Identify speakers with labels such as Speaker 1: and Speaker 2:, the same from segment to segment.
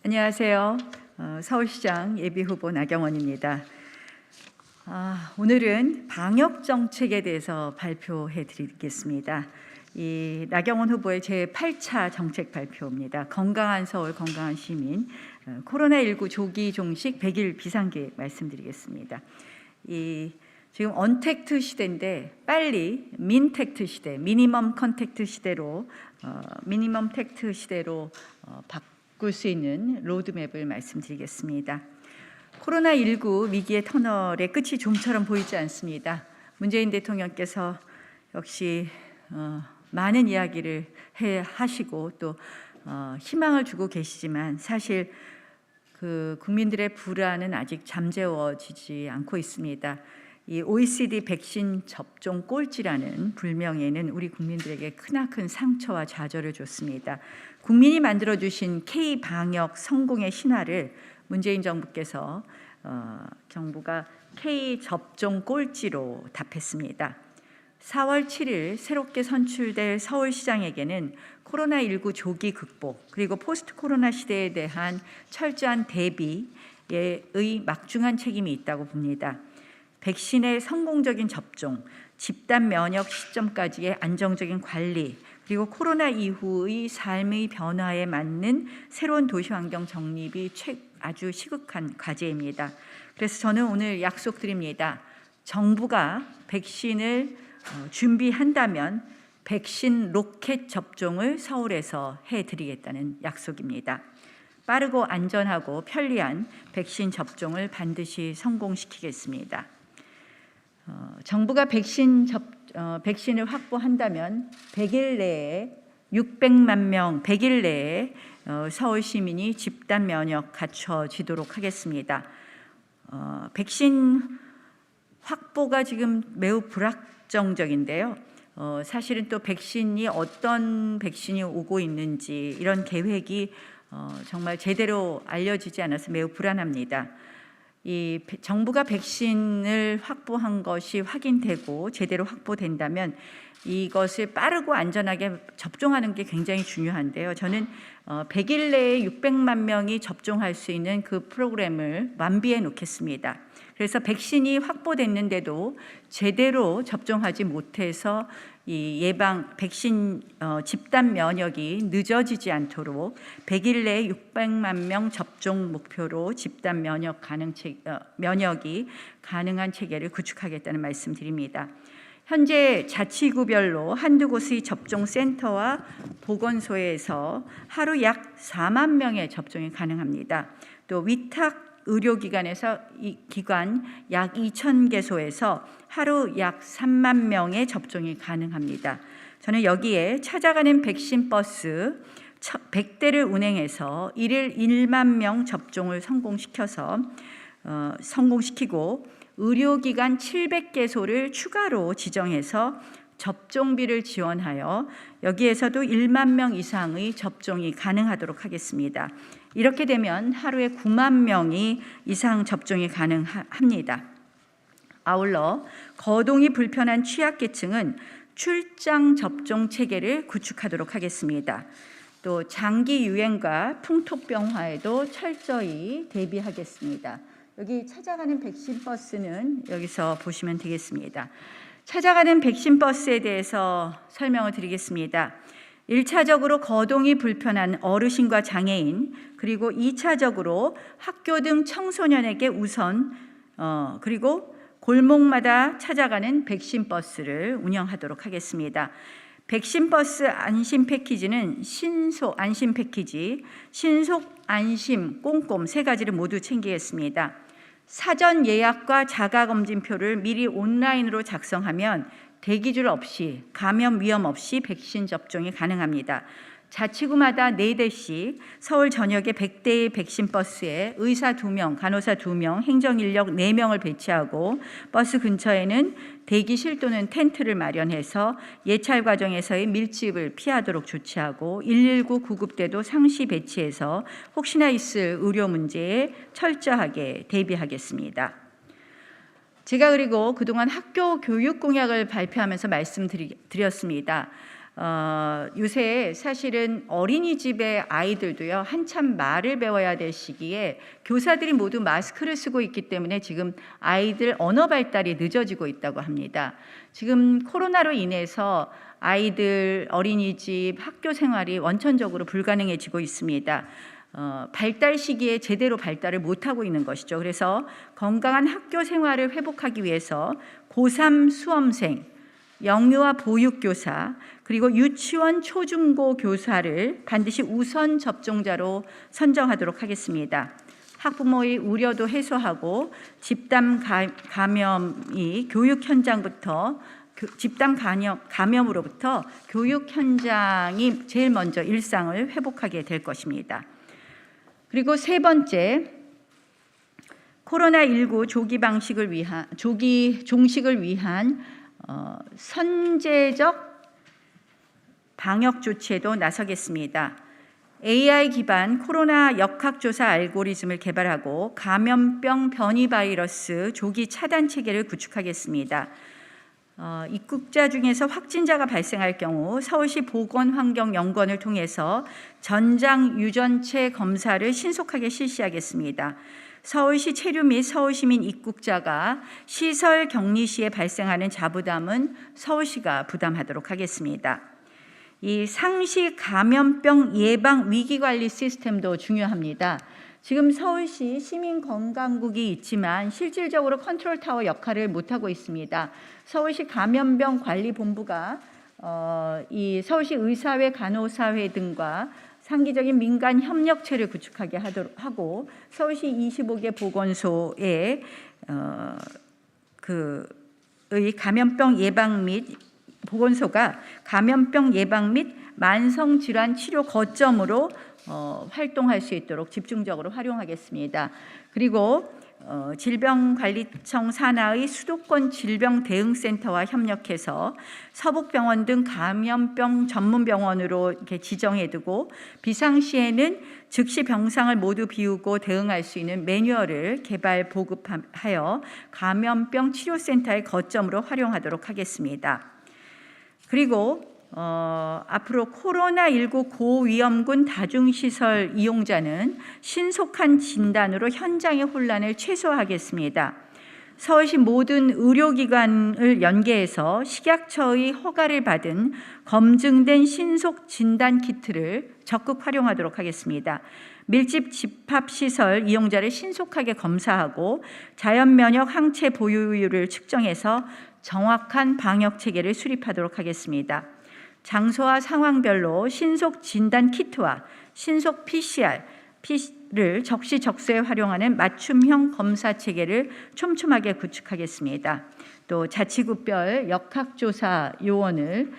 Speaker 1: 안녕하세요. 서울시장 예비후보 나경원입니다. 오늘은 방역 정책에 대해서 발표해 드리겠습니다. 이 나경원 후보의 제8차 정책 발표입니다. 건강한 서울, 건강한 시민, 코로나19 조기 종식 100일 비상계획 말씀드리겠습니다. 지금 언택트 시대인데 빨리 민택트 시대, 미니멈 컨택트 시대로 미니멈 택트 시대로 바꿀 수 있는 로드맵을 말씀드리겠습니다. 코로나19 위기의 터널의 끝이 좀처럼 보이지 않습니다. 문재인 대통령께서 역시 많은 이야기를 하시고 또 희망을 주고 계시지만 사실 그 국민들의 불안은 아직 잠재워지지 않고 있습니다. 이 OECD 백신 접종 꼴찌라는 불명예는 우리 국민들에게 크나큰 상처와 좌절을 줬습니다. 국민이 만들어주신 K-방역 성공의 신화를 문재인 정부가 K-접종 꼴찌로 답했습니다. 4월 7일 새롭게 선출될 서울시장에게는 코로나19 조기 극복 그리고 포스트 코로나 시대에 대한 철저한 대비의 막중한 책임이 있다고 봅니다. 백신의 성공적인 접종, 집단 면역 시점까지의 안정적인 관리, 그리고 코로나 이후의 삶의 변화에 맞는 새로운 도시환경 정립이 아주 시급한 과제입니다. 그래서 저는 오늘 약속드립니다. 정부가 백신을 준비한다면 백신 로켓 접종을 서울에서 해드리겠다는 약속입니다. 빠르고 안전하고 편리한 백신 접종을 반드시 성공시키겠습니다. 정부가 백신을 확보한다면 100일 내에 600만 명, 100일 내에 서울 시민이 집단 면역 갖춰지도록 하겠습니다. 백신 확보가 지금 매우 불확정적인데요. 사실은 또 어떤 백신이 오고 있는지 이런 계획이 정말 제대로 알려지지 않아서 매우 불안합니다. 정부가 백신을 확보한 것이 확인되고 제대로 확보된다면 이것을 빠르고 안전하게 접종하는 게 굉장히 중요한데요. 저는 100일 내에 600만 명이 접종할 수 있는 그 프로그램을 완비해 놓겠습니다. 그래서 백신이 확보됐는데도 제대로 접종하지 못해서 백신 집단 면역이 늦어지지 않도록 100일 내에 600만 명 접종 목표로 집단 면역이 가능한 체계를 구축하겠다는 말씀드립니다. 현재 자치구별로 한두 곳의 접종센터와 보건소에서 하루 약 4만 명의 접종이 가능합니다. 또 위탁 의료기관에서 약 2,000개소에서 하루 약 3만 명의 접종이 가능합니다. 저는 여기에 찾아가는 백신 버스 100대를 운행해서 일일 1만 명 접종을 성공시키고 의료기관 700개소를 추가로 지정해서 접종비를 지원하여 여기에서도 1만 명 이상의 접종이 가능하도록 하겠습니다. 이렇게 되면 하루에 9만 명이 이상 접종이 가능합니다. 아울러 거동이 불편한 취약계층은 출장 접종 체계를 구축하도록 하겠습니다. 또 장기 유행과 풍토병화에도 철저히 대비하겠습니다. 여기 찾아가는 백신 버스는 여기서 보시면 되겠습니다. 찾아가는 백신 버스에 대해서 설명을 드리겠습니다. 1차적으로 거동이 불편한 어르신과 장애인, 그리고 2차적으로 학교 등 청소년에게 우선 그리고 골목마다 찾아가는 백신 버스를 운영하도록 하겠습니다. 백신 버스 안심 패키지는 안심 패키지, 신속, 안심, 꼼꼼 세 가지를 모두 챙기겠습니다. 사전 예약과 자가검진표를 미리 온라인으로 작성하면 대기줄 없이 감염 위험 없이 백신 접종이 가능합니다. 자치구마다 4대씩 서울 전역에 100대의 백신 버스에 의사 2명, 간호사 2명, 행정인력 4명을 배치하고 버스 근처에는 대기실 또는 텐트를 마련해서 예찰 과정에서의 밀집을 피하도록 조치하고 119 구급대도 상시 배치해서 혹시나 있을 의료 문제에 철저하게 대비하겠습니다. 제가 그리고 그동안 학교 교육 공약을 발표하면서 말씀드렸습니다. 요새 사실은 어린이집의 아이들도요, 한참 말을 배워야 될 시기에 교사들이 모두 마스크를 쓰고 있기 때문에 지금 아이들 언어 발달이 늦어지고 있다고 합니다. 지금 코로나로 인해서 아이들 어린이집 학교 생활이 원천적으로 불가능해지고 있습니다. 발달 시기에 제대로 발달을 못하고 있는 것이죠. 그래서 건강한 학교 생활을 회복하기 위해서 고3 수험생, 영유아 보육교사, 그리고 유치원 초중고 교사를 반드시 우선 접종자로 선정하도록 하겠습니다. 학부모의 우려도 해소하고 집단 감염이 교육 현장부터 집단 감염으로부터 교육 현장이 제일 먼저 일상을 회복하게 될 것입니다. 그리고 세 번째, 코로나19 조기 종식을 위한 선제적 방역 조치에도 나서겠습니다. AI 기반 코로나 역학조사 알고리즘을 개발하고 감염병 변이 바이러스 조기 차단 체계를 구축하겠습니다. 입국자 중에서 확진자가 발생할 경우 서울시 보건환경연구원을 통해서 전장 유전체 검사를 신속하게 실시하겠습니다. 서울시 체류 및 서울시민 입국자가 시설 격리 시에 발생하는 자부담은 서울시가 부담하도록 하겠습니다. 이 상시 감염병 예방 위기관리 시스템도 중요합니다. 지금 서울시 시민건강국이 있지만 실질적으로 컨트롤타워 역할을 못하고 있습니다. 서울시 감염병 관리본부가 이 서울시 의사회, 간호사회 등과 상기적인 민간 협력체를 구축하게 하고 서울시 25개 보건소의 감염병 예방 및 보건소가 감염병 예방 및 만성질환 치료 거점으로 활동할 수 있도록 집중적으로 활용하겠습니다. 그리고 질병관리청 산하의 수도권 질병대응센터와 협력해서 서북병원 등 감염병 전문병원으로 이렇게 지정해두고 비상시에는 즉시 병상을 모두 비우고 대응할 수 있는 매뉴얼을 개발 보급하여 감염병 치료센터의 거점으로 활용하도록 하겠습니다. 그리고 앞으로 코로나19 고위험군 다중시설 이용자는 신속한 진단으로 진단의 혼란을 최소화하겠습니다. 서울시 모든 의료기관을 연계해서 식약처의 허가를 받은 검증된 신속 진단 키트를 적극 활용하도록 하겠습니다. 밀집 집합시설 이용자를 신속하게 검사하고 자연면역 항체 보유율을 측정해서 정확한 방역 체계를 수립하도록 하겠습니다. 장소와 상황별로 신속 진단 키트와 신속 PCR를 적시적소에 활용하는 맞춤형 검사 체계를 촘촘하게 구축하겠습니다. 또 자치구별 역학조사 요원을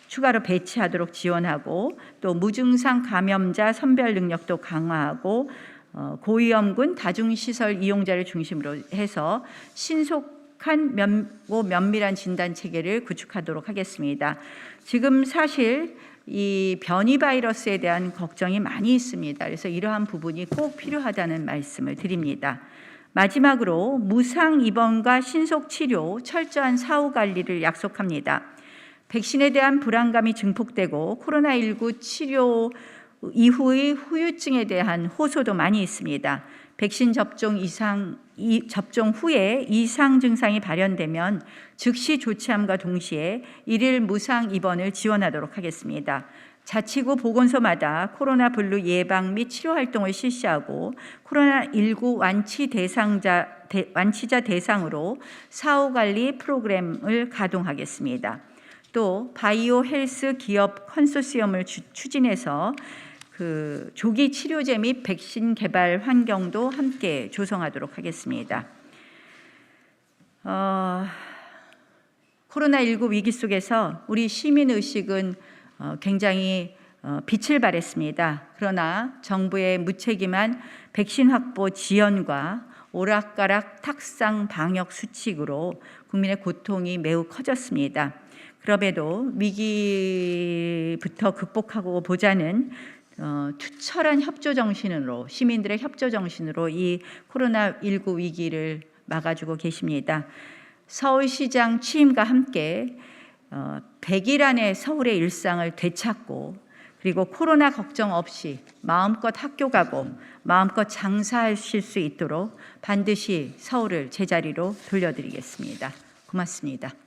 Speaker 1: 추가로 배치하도록 지원하고 또 무증상 감염자 선별 능력도 강화하고 고위험군 다중시설 이용자를 중심으로 해서 신속한 면밀한 진단 체계를 구축하도록 하겠습니다. 지금 사실 이 변이 바이러스에 대한 걱정이 많이 있습니다. 그래서 이러한 부분이 꼭 필요하다는 말씀을 드립니다. 마지막으로 무상 입원과 신속 치료, 철저한 사후 관리를 약속합니다. 백신에 대한 불안감이 증폭되고 코로나19 치료 이후의 후유증에 대한 호소도 많이 있습니다. 백신 접종 후에 이상 증상이 발현되면 즉시 조치함과 동시에 일일 무상 입원을 지원하도록 하겠습니다. 자치구 보건소마다 코로나 블루 예방 및 치료 활동을 실시하고 코로나19 완치자 대상으로 사후관리 프로그램을 가동하겠습니다. 또 바이오 헬스 기업 컨소시엄을 추진해서 조기 치료제 및 백신 개발 환경도 함께 조성하도록 하겠습니다. 코로나19 위기 속에서 우리 시민의식은 굉장히 빛을 발했습니다. 그러나 정부의 무책임한 백신 확보 지연과 오락가락 탁상 방역 수칙으로 국민의 고통이 매우 커졌습니다. 그럼에도 위기부터 극복하고 보자는 투철한 협조 정신으로 시민들의 협조 정신으로 이 코로나19 위기를 막아주고 계십니다. 서울시장 취임과 함께 100일 안에 서울의 일상을 되찾고 그리고 코로나 걱정 없이 마음껏 학교 가고 마음껏 장사하실 수 있도록 반드시 서울을 제자리로 돌려드리겠습니다. 고맙습니다.